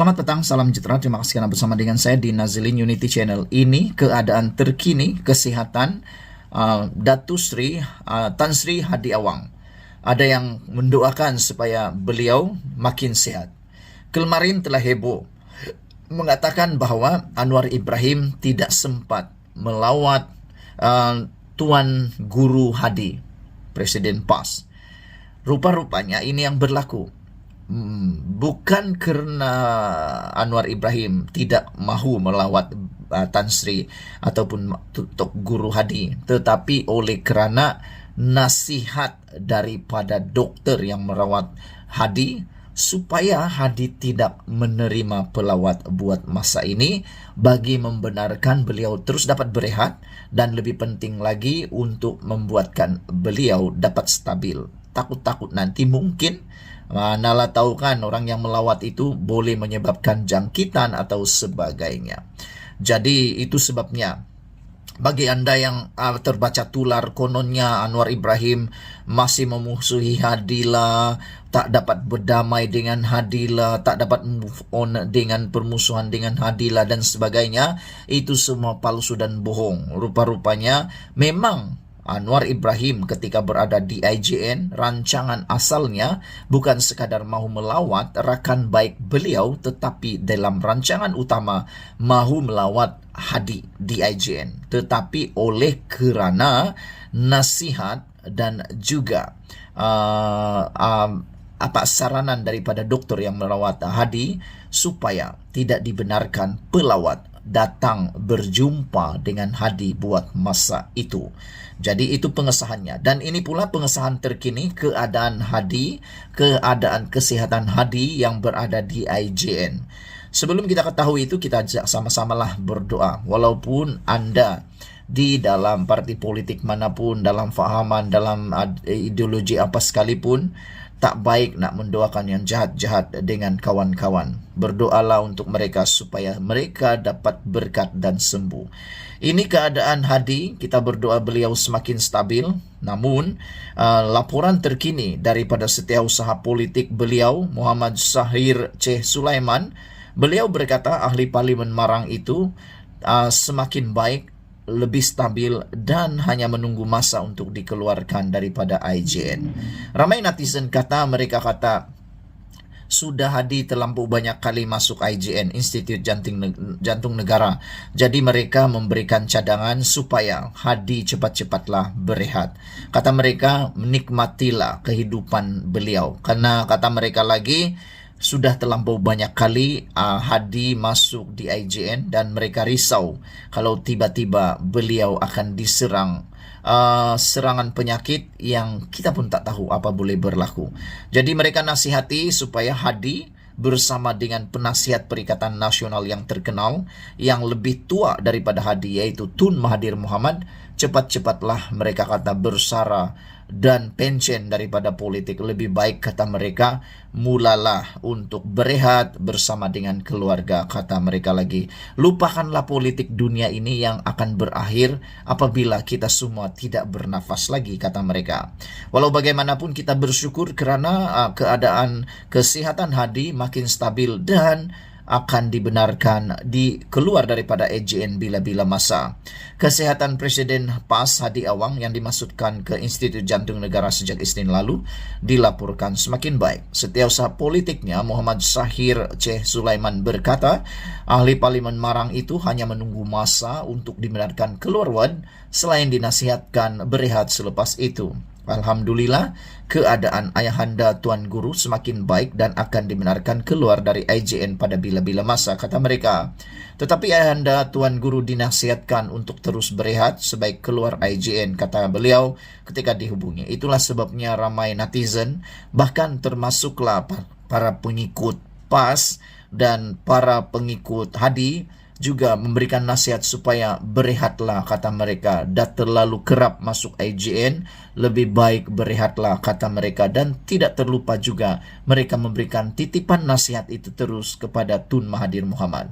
Selamat petang, salam sejahtera. Terima kasih karena bersama dengan saya di Nazilin Unity Channel. Ini keadaan terkini kesehatan Datu Sri Tan Sri Hadi Awang. Ada yang mendoakan supaya beliau makin sehat. Kemarin telah heboh mengatakan bahwa Anwar Ibrahim tidak sempat melawat Tuan Guru Hadi, Presiden PAS. Rupa-rupanya ini yang berlaku. Bukan kerana Anwar Ibrahim tidak mahu melawat Tan Sri ataupun Tok Guru Hadi, tetapi oleh kerana nasihat daripada doktor yang merawat Hadi supaya Hadi tidak menerima pelawat buat masa ini, bagi membenarkan beliau terus dapat berehat dan lebih penting lagi untuk membuatkan beliau dapat stabil. Takut-takut nanti mungkin manalah tahu kan, orang yang melawat itu boleh menyebabkan jangkitan atau sebagainya. Jadi itu sebabnya bagi anda yang terbaca tular kononnya Anwar Ibrahim masih memusuhi Hadila, tak dapat berdamai dengan Hadila, tak dapat move on dengan permusuhan dengan Hadila dan sebagainya, itu semua palsu dan bohong. Rupa-rupanya memang Anwar Ibrahim ketika berada di IJN, rancangan asalnya bukan sekadar mahu melawat rakan baik beliau, tetapi dalam rancangan utama mahu melawat Hadi di IJN. Tetapi oleh kerana nasihat dan juga saranan daripada doktor yang merawat Hadi supaya tidak dibenarkan pelawat datang berjumpa dengan Hadi buat masa itu. Jadi itu pengesahannya. Dan ini pula pengesahan terkini keadaan Hadi, keadaan kesehatan Hadi yang berada di IJN. Sebelum kita ketahui itu, kita sama-samalah berdoa. Walaupun anda di dalam parti politik manapun, dalam fahaman, dalam ideologi apa sekalipun, tak baik nak mendoakan yang jahat-jahat dengan kawan-kawan. Berdoalah untuk mereka supaya mereka dapat berkat dan sembuh. Ini keadaan Hadi, kita berdoa beliau semakin stabil. Namun, laporan terkini daripada setiausaha politik beliau, Muhammad Syahir C. Sulaiman, beliau berkata ahli Parlimen Marang itu semakin baik, lebih stabil dan hanya menunggu masa untuk dikeluarkan daripada IJN. Ramai netizen mereka kata sudah Hadi terlampau banyak kali masuk IJN, Institut Jantung Negara. Jadi mereka memberikan cadangan supaya Hadi cepat-cepatlah berehat. Kata mereka, menikmatilah kehidupan beliau. Karena kata mereka lagi, sudah terlampau banyak kali Hadi masuk di IJN dan mereka risau kalau tiba-tiba beliau akan diserang serangan penyakit yang kita pun tak tahu apa boleh berlaku. Jadi mereka nasihati supaya Hadi bersama dengan penasihat Perikatan Nasional yang terkenal, yang lebih tua daripada Hadi, yaitu Tun Mahathir Mohamad, cepat-cepatlah mereka kata bersara dan pensiun daripada politik. Lebih baik kata mereka mulalah untuk berehat bersama dengan keluarga. Kata mereka lagi, lupakanlah politik dunia ini yang akan berakhir apabila kita semua tidak bernafas lagi, kata mereka. Walau bagaimanapun kita bersyukur kerana keadaan kesihatan Hadi makin stabil dan akan dibenarkan keluar daripada IJN bila-bila masa. Kesehatan Presiden PAS Hadi Awang yang dimasukkan ke Institut Jantung Negara sejak Isnin lalu dilaporkan semakin baik. Setiausaha politiknya Muhammad Syahir C. Sulaiman berkata, ahli Parlimen Marang itu hanya menunggu masa untuk dibenarkan keluar ward selain dinasihatkan berehat selepas itu. Alhamdulillah, keadaan ayahanda Tuan Guru semakin baik dan akan dibenarkan keluar dari IJN pada bila-bila masa, kata mereka. Tetapi ayahanda Tuan Guru dinasihatkan untuk terus berehat sebaik keluar IJN, kata beliau ketika dihubungi. Itulah sebabnya ramai netizen, bahkan termasuklah para pengikut PAS dan para pengikut Hadi, juga memberikan nasihat supaya berehatlah, kata mereka. Dah terlalu kerap masuk IJN, lebih baik berehatlah, kata mereka. Dan tidak terlupa juga mereka memberikan titipan nasihat itu terus kepada Tun Mahathir Mohamad.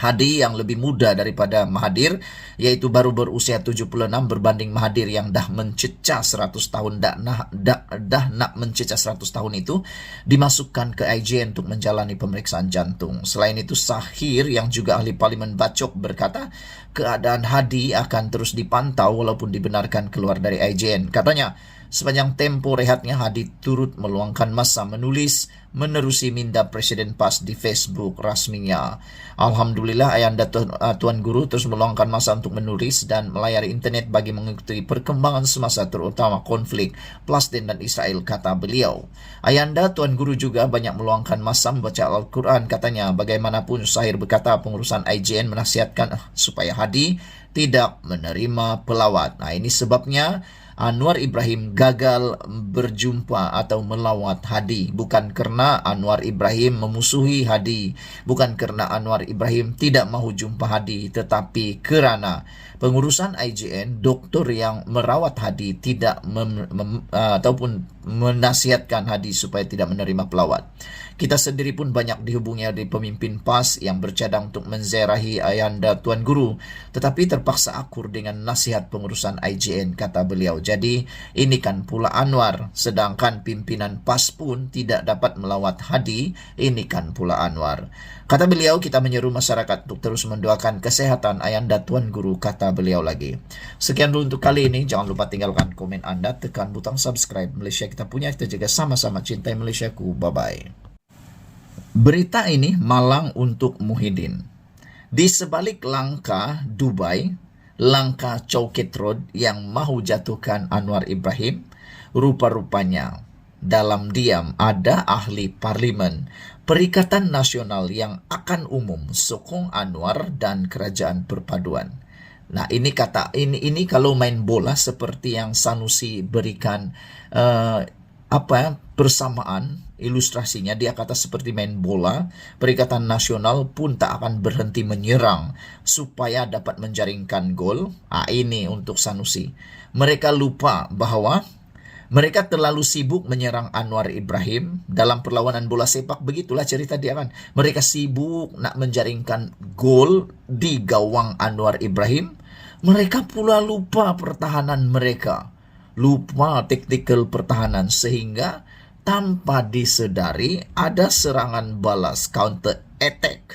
Hadi yang lebih muda daripada Mahathir, yaitu baru berusia 76 berbanding Mahathir yang dah mencecah 100 tahun, dah nak mencecah 100 tahun itu, dimasukkan ke IJN untuk menjalani pemeriksaan jantung. Selain itu, Sahir yang juga ahli parlimen Bacok berkata, keadaan Hadi akan terus dipantau walaupun dibenarkan keluar dari IJN. Katanya, sepanjang tempo rehatnya, Hadi turut meluangkan masa menulis menerusi minda Presiden PAS di Facebook rasminya. Alhamdulillah, Ayahanda Tuan Guru terus meluangkan masa untuk menulis dan melayari internet bagi mengikuti perkembangan semasa, terutama konflik Palestin dan Israel, kata beliau. Ayahanda Tuan Guru juga banyak meluangkan masa membaca Al-Quran, katanya. Bagaimanapun, Sahir berkata pengurusan IJN menasihatkan supaya Hadi tidak menerima pelawat. Nah, ini sebabnya Anwar Ibrahim gagal berjumpa atau melawat Hadi. Bukan kerana Anwar Ibrahim memusuhi Hadi, bukan kerana Anwar Ibrahim tidak mahu jumpa Hadi, tetapi kerana pengurusan IJN, doktor yang merawat Hadi tidak ataupun menasihatkan Hadi supaya tidak menerima pelawat. Kita sendiri pun banyak dihubungi dari pemimpin PAS yang bercadang untuk menziarahi Ayahanda Tuan Guru, tetapi terpaksa akur dengan nasihat pengurusan IJN, kata beliau. Jadi, ini kan pula Anwar, sedangkan pimpinan PAS pun tidak dapat melawat Hadi, ini kan pula Anwar. Kata beliau, kita menyeru masyarakat untuk terus mendoakan kesehatan Ayahanda Tuan Guru, kata beliau lagi. Sekian dulu untuk kali ini. Jangan lupa tinggalkan komen Anda, tekan butang subscribe. Malaysia kita punya, kita jaga sama-sama, cintai Malaysiaku. Bye-bye. Berita ini malang untuk Muhyiddin. Di sebalik langkah Dubai, langkah Chowkit Road yang mahu jatuhkan Anwar Ibrahim, rupa-rupanya dalam diam ada ahli parlimen Perikatan Nasional yang akan umum sokong Anwar dan Kerajaan Perpaduan. Nah, ini kalau main bola seperti yang Sanusi berikan persamaan ilustrasinya, dia kata seperti main bola, Perikatan Nasional pun tak akan berhenti menyerang supaya dapat menjaringkan gol. Ini untuk Sanusi. Mereka lupa bahawa mereka terlalu sibuk menyerang Anwar Ibrahim dalam perlawanan bola sepak. Begitulah cerita dia kan. Mereka sibuk nak menjaringkan gol di gawang Anwar Ibrahim. Mereka pula lupa pertahanan mereka. Lupa taktikal pertahanan, sehingga tanpa disedari ada serangan balas, counter attack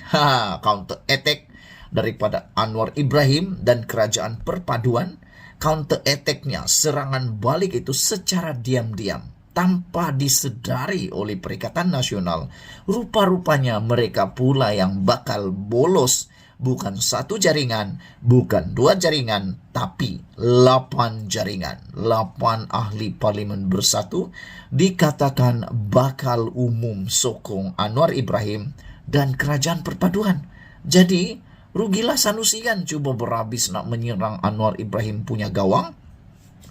daripada Anwar Ibrahim dan Kerajaan Perpaduan. Counter attack-nya, serangan balik itu secara diam-diam, tanpa disedari oleh Perikatan Nasional. Rupa-rupanya mereka pula yang bakal bolos. Bukan satu jaringan, bukan dua jaringan, tapi 8 jaringan. 8 ahli parlimen bersatu dikatakan bakal umum sokong Anwar Ibrahim dan Kerajaan Perpaduan. Jadi, rugilah Sanusi kan cuba berhabis nak menyerang Anwar Ibrahim punya gawang.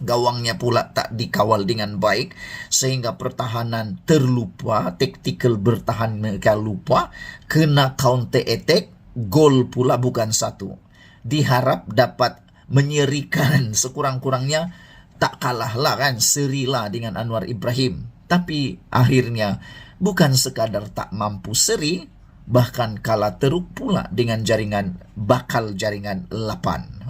Gawangnya pula tak dikawal dengan baik, sehingga pertahanan terlupa, taktikal bertahan mereka lupa, kena counter attack. Gol pula bukan satu. Diharap dapat menyerikan sekurang-kurangnya, tak kalahlah kan, serilah dengan Anwar Ibrahim. Tapi akhirnya bukan sekadar tak mampu seri, bahkan kalah teruk pula dengan bakal jaringan 8.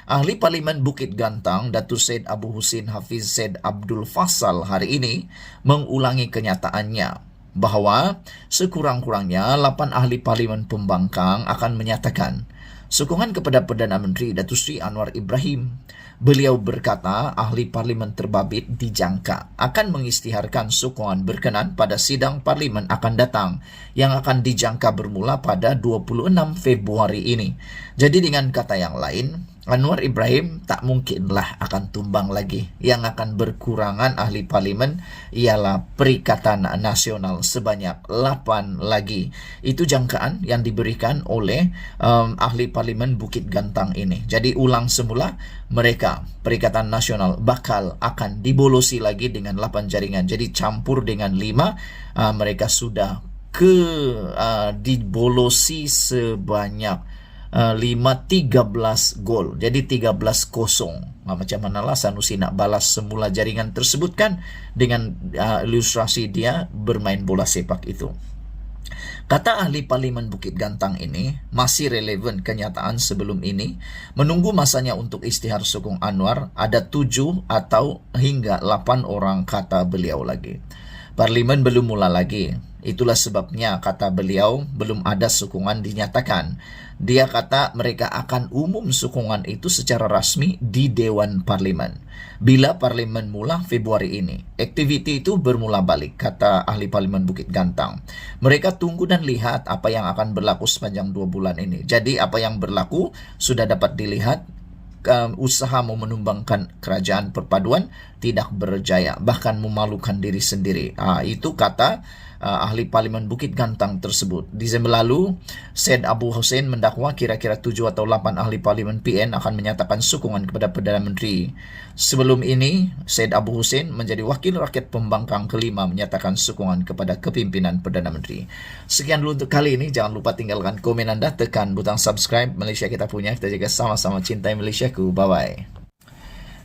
Ahli Parlimen Bukit Gantang, Datuk Syed Abu Husin Hafiz Syed Abdul Fasal hari ini mengulangi kenyataannya bahawa sekurang-kurangnya 8 ahli parlimen pembangkang akan menyatakan sokongan kepada Perdana Menteri Datuk Seri Anwar Ibrahim. Beliau berkata ahli parlimen terbabit dijangka akan mengisytiharkan sokongan berkenan pada sidang parlimen akan datang yang akan dijangka bermula pada 26 Februari ini. Jadi dengan kata yang lain, Anwar Ibrahim tak mungkinlah akan tumbang lagi. Yang akan berkurangan ahli parlimen ialah Perikatan Nasional sebanyak 8 lagi. Itu jangkaan yang diberikan oleh ahli parlimen Bukit Gantang ini. Jadi ulang semula, mereka Perikatan Nasional bakal akan dibolosi lagi dengan 8 jaringan. Jadi campur dengan 5, mereka sudah dibolosi sebanyak 13 gol. Jadi 13-0. Macam manalah Sanusi nak balas semula jaringan tersebut kan, dengan ilustrasi dia bermain bola sepak itu. Kata ahli Parlimen Bukit Gantang ini masih relevan kenyataan sebelum ini. Menunggu masanya untuk istihar sokong Anwar, ada 7 atau hingga 8 orang, kata beliau lagi. Parlimen belum mula lagi. Itulah sebabnya, kata beliau, belum ada sokongan dinyatakan. Dia kata mereka akan umum sokongan itu secara rasmi di Dewan Parlimen. Bila Parlimen mula Februari ini, aktiviti itu bermula balik, kata ahli Parlimen Bukit Gantang. Mereka tunggu dan lihat apa yang akan berlaku sepanjang 2 bulan ini. Jadi apa yang berlaku sudah dapat dilihat. Usaha mau menumbangkan kerajaan perpaduan tidak berjaya, bahkan memalukan diri sendiri. Itu kata ahli Parlimen Bukit Gantang tersebut. Desember lalu, Syed Abu Hussein mendakwa kira-kira 7 atau 8 ahli Parlimen PN akan menyatakan sokongan kepada Perdana Menteri. Sebelum ini, Syed Abu Hussein menjadi wakil rakyat pembangkang kelima menyatakan sokongan kepada kepimpinan Perdana Menteri. Sekian dulu untuk kali ini. Jangan lupa tinggalkan komen Anda, tekan butang subscribe. Malaysia kita punya, kita jaga sama-sama, cintai Malaysiaku. Bye-bye.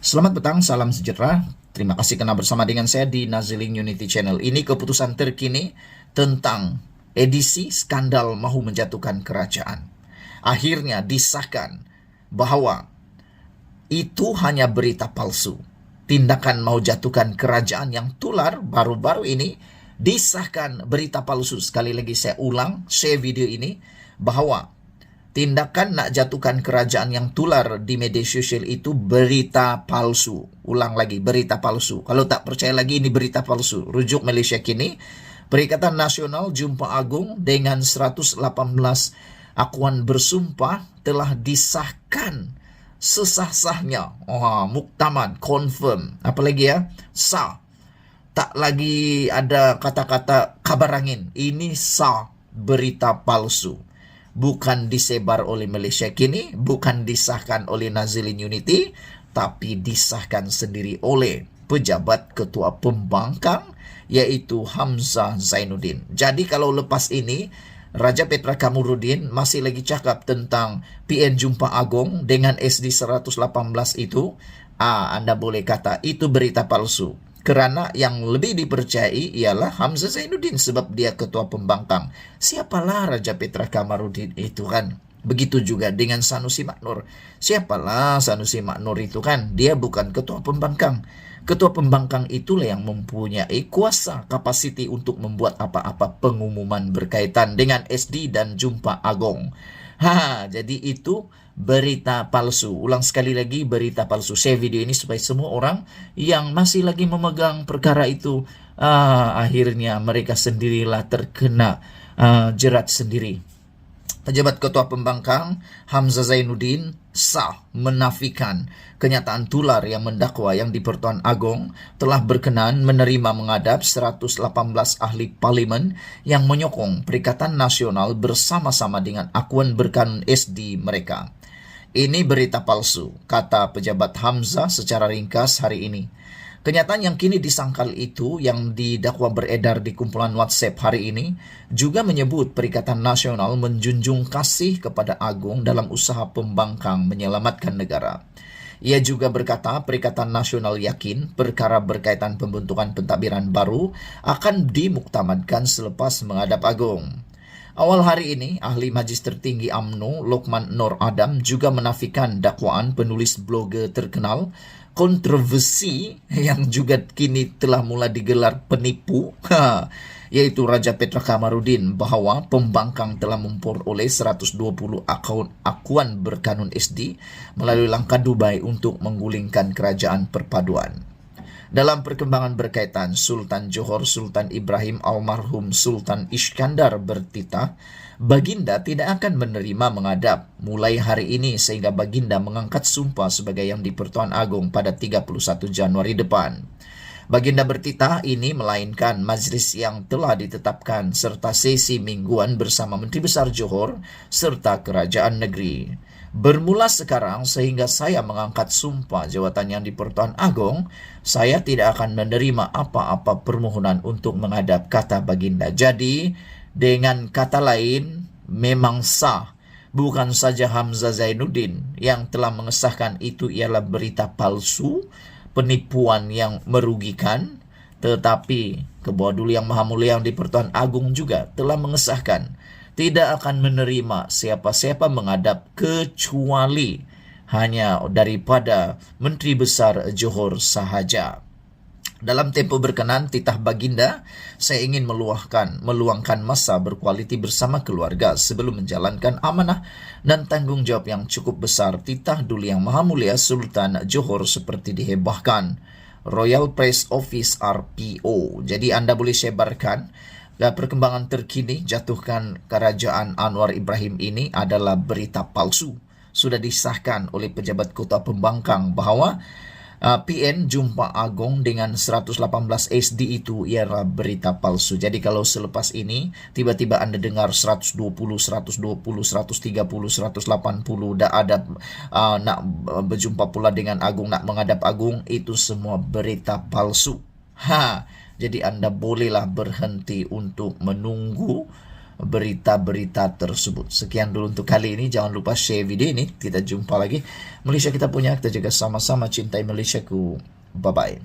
Selamat petang, salam sejahtera. Terima kasih karena bersama dengan saya di Naziling Unity Channel. Ini keputusan terkini tentang edisi skandal mahu menjatuhkan kerajaan. Akhirnya disahkan bahwa itu hanya berita palsu. Tindakan mau jatuhkan kerajaan yang tular baru-baru ini disahkan berita palsu. Sekali lagi saya ulang, share video ini, bahwa tindakan nak jatuhkan kerajaan yang tular di media sosial itu berita palsu. Ulang lagi, berita palsu. Kalau tak percaya lagi, ini berita palsu. Rujuk Malaysia Kini, Perikatan Nasional Jumpa Agung dengan 118 akuan bersumpah telah disahkan sesah-sahnya. Muktamad, confirm. Apalagi ya? Sah. Tak lagi ada kata-kata kabar angin. Ini sah, berita palsu. Bukan disebar oleh Malaysia Kini, bukan disahkan oleh Naziling Unity, tapi disahkan sendiri oleh pejabat ketua pembangkang, yaitu Hamzah Zainuddin. Jadi kalau lepas ini, Raja Petra Kamarudin masih lagi cakap tentang PN Jumpa Agung dengan SD 118 itu, Anda boleh kata itu berita palsu. Kerana yang lebih dipercayai ialah Hamzah Zainuddin sebab dia ketua pembangkang. Siapalah Raja Petra Kamarudin itu kan? Begitu juga dengan Sanusi Maknur. Siapalah Sanusi Maknur itu kan? Dia bukan ketua pembangkang. Ketua pembangkang itulah yang mempunyai kuasa, kapasiti untuk membuat apa-apa pengumuman berkaitan dengan SD dan Jumpa Agung. Jadi itu berita palsu. Ulang sekali lagi, berita palsu. Share video ini supaya semua orang yang masih lagi memegang perkara itu, akhirnya mereka sendirilah terkena jerat sendiri. Pejabat Ketua Pembangkang Hamzah Zainuddin sah menafikan kenyataan tular yang mendakwa yang di Pertuan Agong telah berkenan menerima menghadap 118 ahli parlimen yang menyokong Perikatan Nasional bersama-sama dengan akuan berkanun SD mereka. Ini berita palsu, kata pejabat Hamzah secara ringkas hari ini. Kenyataan yang kini disangkal itu yang didakwa beredar di kumpulan WhatsApp hari ini juga menyebut Perikatan Nasional menjunjung kasih kepada Agung dalam usaha pembangkang menyelamatkan negara. Ia juga berkata Perikatan Nasional yakin perkara berkaitan pembentukan pentadbiran baru akan dimuktamadkan selepas menghadap Agung. Awal hari ini, ahli Majlis Tertinggi UMNO Lokman Nur Adam juga menafikan dakwaan penulis blogger terkenal kontroversi yang juga kini telah mula digelar penipu, yaitu Raja Petra Kamarudin, bahwa pembangkang telah memperoleh 120 akuan berkanun SD melalui langkah Dubai untuk menggulingkan kerajaan perpaduan. Dalam perkembangan berkaitan, Sultan Johor Sultan Ibrahim almarhum Sultan Iskandar bertitah, Baginda tidak akan menerima menghadap mulai hari ini sehingga Baginda mengangkat sumpah sebagai yang di Pertuan Agong pada 31 Januari depan. Baginda bertitah ini melainkan majlis yang telah ditetapkan serta sesi mingguan bersama Menteri Besar Johor serta Kerajaan Negeri. Bermula sekarang sehingga saya mengangkat sumpah jawatan yang di Pertuan Agong, saya tidak akan menerima apa-apa permohonan untuk menghadap, kata Baginda. Jadi, dengan kata lain, memang sah. Bukan saja Hamzah Zainuddin yang telah mengesahkan itu ialah berita palsu, penipuan yang merugikan, tetapi Bahwa Duli Yang Maha Mulia yang di-Pertuan Agung juga telah mengesahkan tidak akan menerima siapa-siapa menghadap kecuali hanya daripada Menteri Besar Johor sahaja. Dalam tempoh berkenan, titah baginda, saya ingin meluangkan masa berkualiti bersama keluarga sebelum menjalankan amanah dan tanggung jawab yang cukup besar titah Duli Yang Maha Mulia Sultan Johor seperti dihebahkan Royal Press Office RPO. Jadi Anda boleh sebarkan perkembangan terkini jatuhkan Kerajaan Anwar Ibrahim ini adalah berita palsu. Sudah disahkan oleh pejabat Kota Pembangkang bahawa PN Jumpa Agong dengan 118 SD itu ialah berita palsu. Jadi kalau selepas ini tiba-tiba Anda dengar 120, 130, 180 dah ada nak berjumpa pula dengan Agung, nak menghadap Agung, itu semua berita palsu. Jadi Anda bolehlah berhenti untuk menunggu berita-berita tersebut. Sekian dulu untuk kali ini. Jangan lupa share video ini. Kita jumpa lagi. Malaysia kita punya, kita juga sama-sama cintai Malaysiaku. Bye-bye.